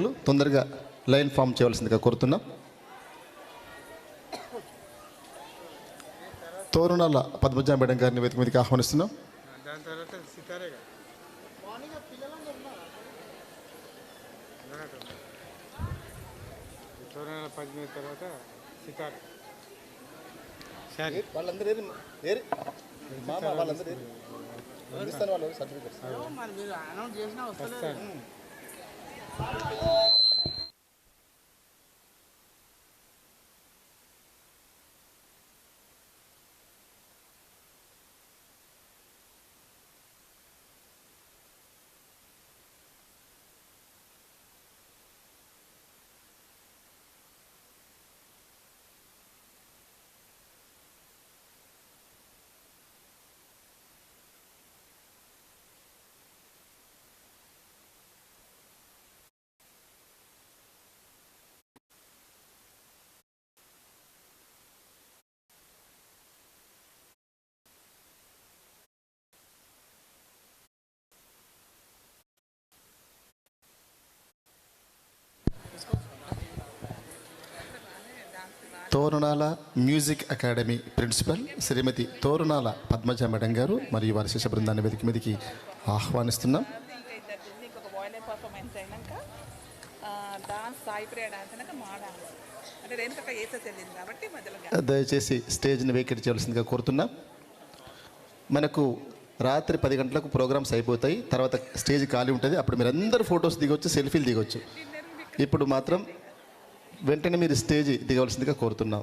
నాయకులు తొందరగా line form చేయవలసిందిగా కోరుతున్నాం. తోరణాల పద్మజ మేడం గారిని వేదిక మీదకి ఆహ్వానిస్తున్నాం. తోరణాల మ్యూజిక్ అకాడమీ ప్రిన్సిపల్ శ్రీమతి తోరణాల పద్మజ మేడం గారు మరియు వారి శిష్య బృందాన్ని వేదిక మీదకి ఆహ్వానిస్తున్నాం. దయచేసి స్టేజ్ని వేకెట్ చేయాల్సిందిగా కోరుతున్నాం. మనకు రాత్రి 10 గంటలకు ప్రోగ్రామ్స్ అయిపోతాయి. తర్వాత స్టేజ్ ఖాళీ ఉంటుంది. అప్పుడు మీరు అందరూ ఫొటోస్ దిగొచ్చు, సెల్ఫీలు దిగొచ్చు. ఇప్పుడు మాత్రం వెంటనే మీరు స్టేజ్ దిగవలసిందిగా కోరుతున్నాం.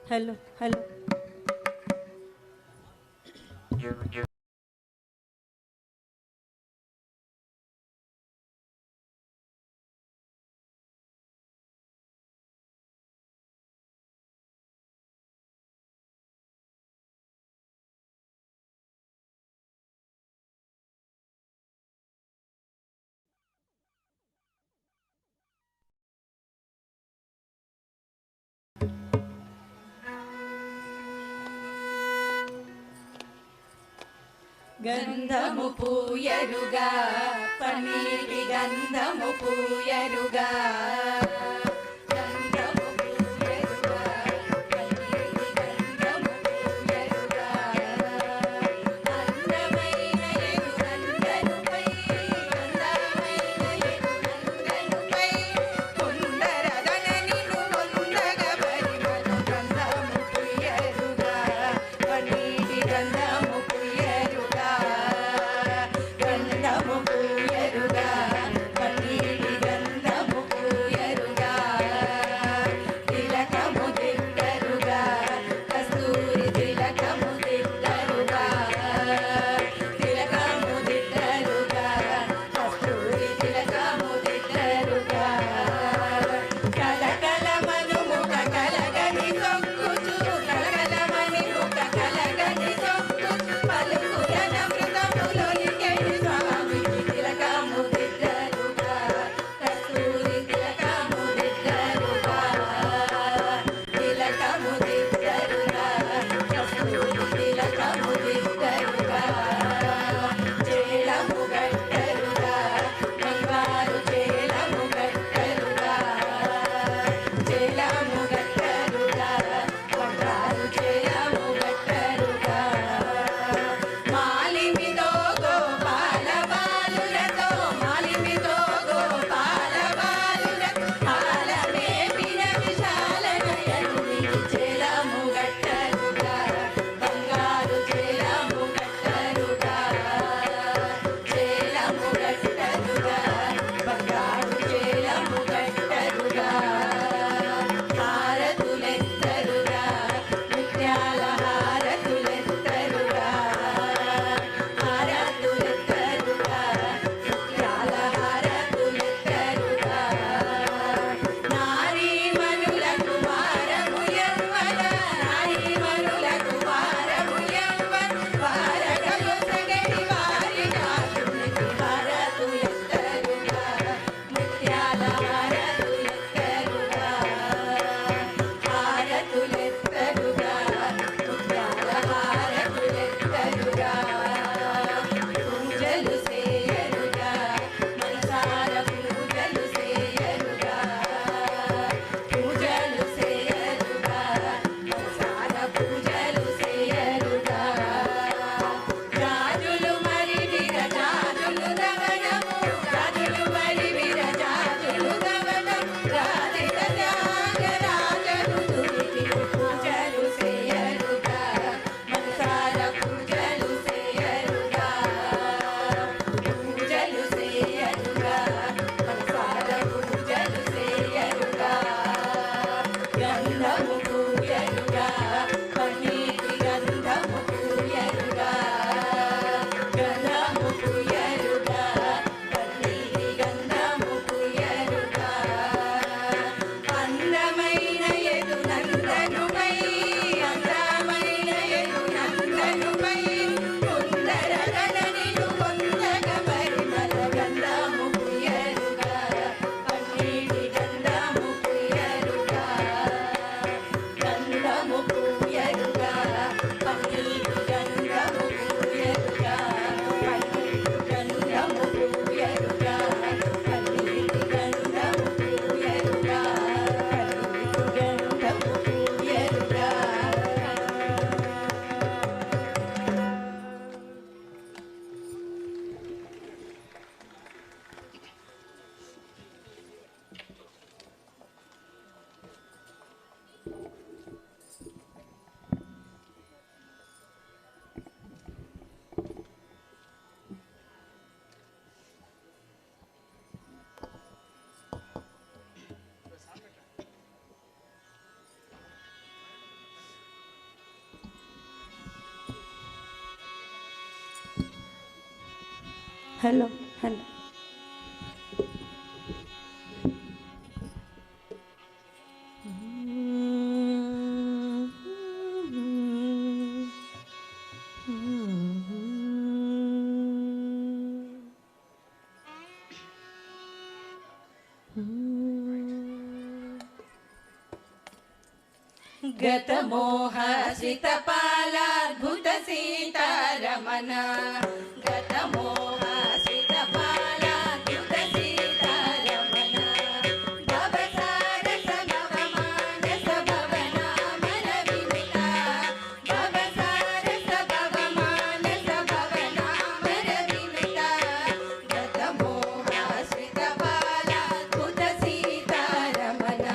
హలో హలో గంధము పూయరుగా పన్నీటి గంధము పూయరుగా గంధము పూయరుగా పన్నీటి గంధము పూయరుగా అందమైన ఎదురందనుపై అందమైన ఎదురందనుపై కుందరగననిను వందగ పరిమళ గంధము పూయరుగా పన్నీటి గంధము గంధము పూయరుగా పన్నీటి గంధము పూయరుగా హలో హలో గతమోహాశ్రితపాలాద్భుత సీతారమణ గతమోహాశ్రితపాలాద్భుత సీతారమణ భవసార సమవమానస భవనామన వినుత భవసార సమవమానస భవనామన వినుత గతమోహాశ్రితపాలాద్భుత సీతారమణ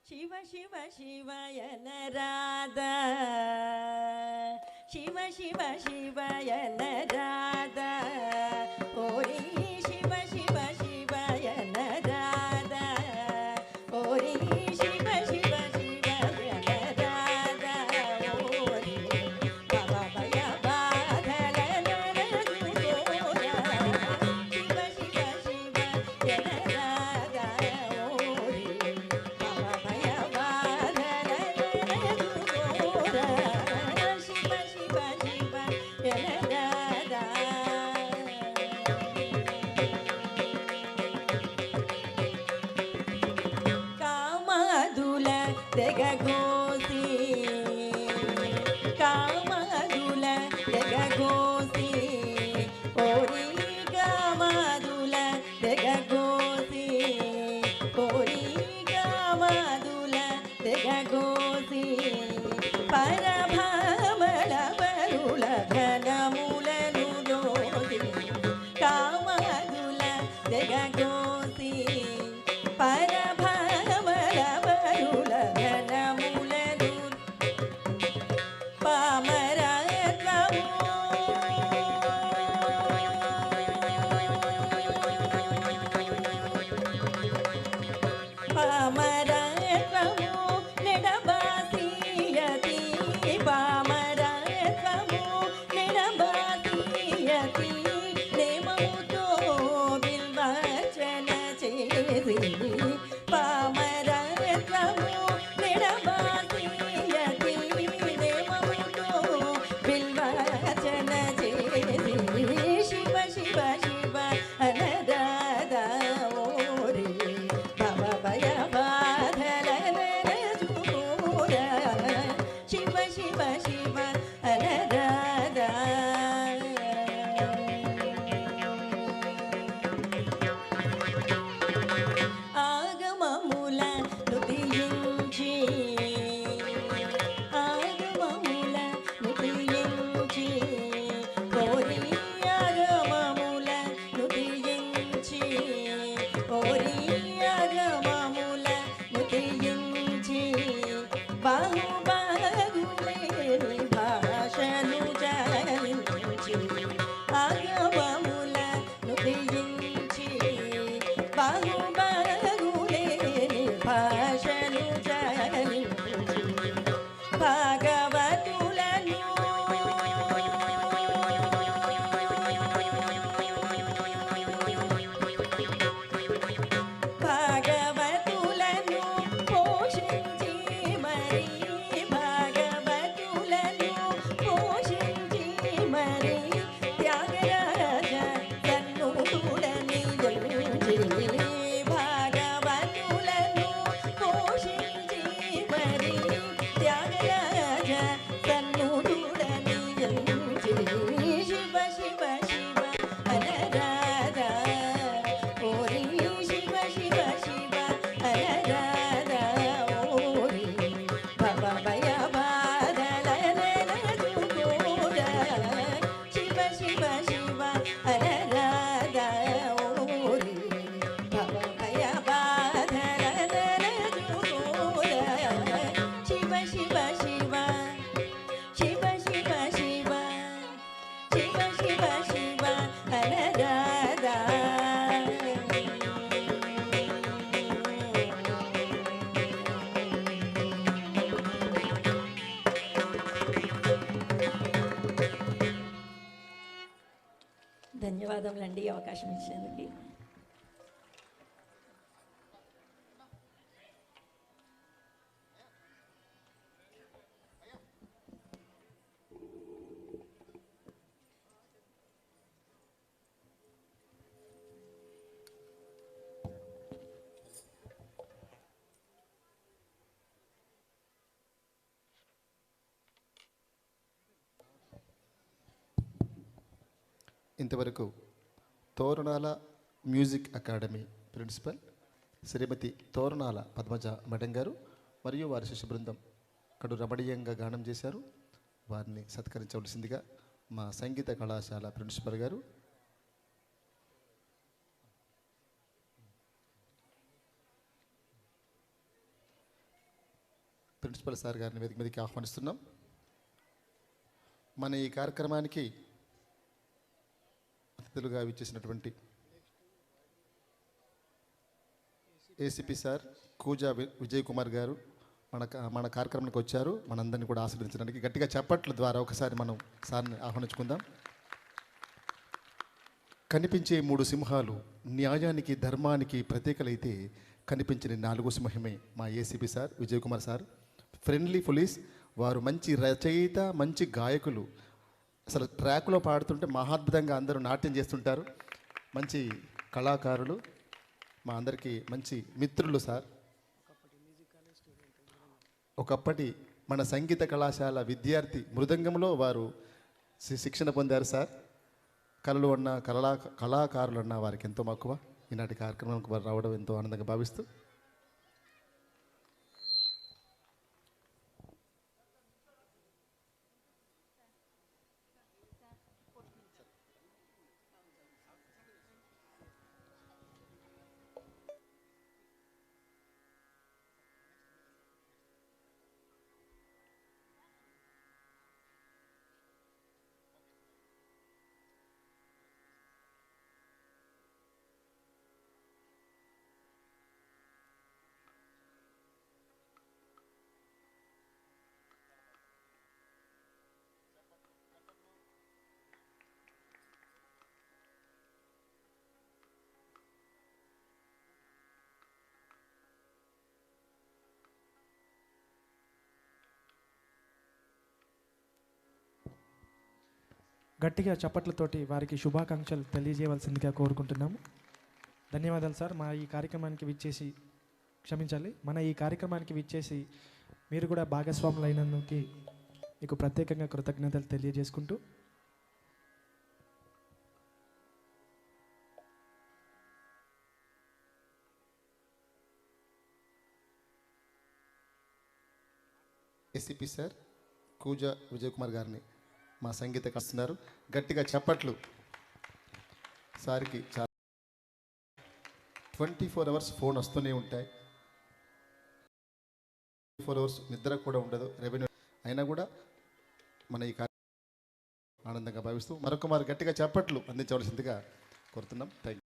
శివ శివ శివయన రాధ శివ శివ శివయన రాధ ఓరి శివ శివ శివయన రాధ ఓరి శివ శివ శివయన రాధ ఓరి భవ భయ బాధల నరదుకోరా శివ శివ శివయన రాధ ఓరి భవ భయ బాధల నరదుకోరా శివ శివ శివయన రాధ కామదుల తెగగోసి కామదుల తెగగోసి ఓరి కామదుల తెగగోసి ఓరి కామదుల తెగగోసి పరభామల పరుల ఘనములను దోసి కామదుల తెగగోసి పరభామల పరుల ఘనములను పామరత్వము పామరత్వము నెడబాసి పామరత్వము నిడబాసియతి నేమముతో బిల్వార్చన చేసి శివ శివ శివ అనదాద ఓరి భవ భయ బాధలన దూర శివ శివ శివ అనదాద ఆగమముల నుతియించి ఆగమముల నుతియించి కోరి ఆగమముల నుతియించి కోరి ఆగమముల నుతియించి బాహుబాగులేని భాషను జాలించి ఆగమముల నుతియించి బాహుబాగులేని భాషను జాలించి భాగవతులను భాగవతులను పోషించి మరి భాగవతులను పోషించి మరి త్యాగరాజ కన్నుడని భాగవతులను పోషించి మరి త్యాగరాజ కన్నుడని శివ శివ శివ అనరాధ ఓరి శివ శివ శివ అనరాధ ఓరి భవ భయ బాధలన దూర శివ శివ శివ అనరాధ ఓరి భవ భయ బాధలన దూర శివ శివ శివ శివ శివ శివ శివ శివ శివ అనరాధ ధన్యవాదములండి ఈ అవకాశం ఇచ్చినందుకు. ఇంతవరకు తోరణాల మ్యూజిక్ అకాడమీ ప్రిన్సిపల్ శ్రీమతి తోరణాల పద్మజ మేడం గారు మరియు వారి శిష్య బృందం కడు రమణీయంగా గానం చేశారు. వారిని సత్కరించవలసిందిగా మా సంగీత కళాశాల ప్రిన్సిపల్ గారు ప్రిన్సిపల్ సార్ గారిని వేదిక మీదకి ఆహ్వానిస్తున్నాం. మన ఈ కార్యక్రమానికి అతిథులుగా విచ్చేసినటువంటి ఏసీపీ సార్ కూజా విజయ్ కుమార్ గారు మన కార్యక్రమానికి వచ్చారు. మనందరినీ కూడా ఆశీర్వదించడానికి గట్టిగా చప్పట్ల ద్వారా ఒకసారి మనం సార్ని ఆహ్వానించుకుందాం. కనిపించే 3 సింహాలు న్యాయానికి ధర్మానికి ప్రతీకలైతే కనిపించిన 4 సింహమే మా ACP sir Vijay Kumar sir. Friendly police, వారు మంచి రచయిత, మంచి గాయకులు. అసలు ట్రాక్లో పాడుతుంటే మహాద్భుతంగా అందరూ నాట్యం చేస్తుంటారు. మంచి కళాకారులు, మా అందరికీ మంచి మిత్రులు సార్. ఒకప్పటి మన సంగీత కళాశాల విద్యార్థి మృదంగంలో వారు శిక్షణ పొందారు సార్. కళలు అన్న కళాకారులు అన్న వారికి ఎంతో మక్కువ. ఈనాటి కార్యక్రమానికి వారు రావడం ఎంతో ఆనందంగా భావిస్తూ గట్టిగా చప్పట్లతోటి వారికి శుభాకాంక్షలు తెలియజేయవలసిందిగా కోరుకుంటున్నాము. ధన్యవాదాలు సార్. మన ఈ కార్యక్రమానికి విచ్చేసి మీరు కూడా భాగస్వాములు అయినందుకు మీకు ప్రత్యేకంగా కృతజ్ఞతలు తెలియజేసుకుంటూ ఏసీపీ సార్ కూజా విజయ్ కుమార్ గారిని మా సంగీత కస్తున్నారు. గట్టిగా చప్పట్లు సార్కి. చాలా 24 అవర్స్ ఫోన్ వస్తూనే ఉంటాయి, 24 అవర్స్ నిద్ర కూడా ఉండదు, రెవెన్యూ అయినా కూడా మన ఈ ఆనందంగా భావిస్తూ మరొక మారు గట్టిగా చప్పట్లు అందించవలసిందిగా కోరుతున్నాం. Thank you.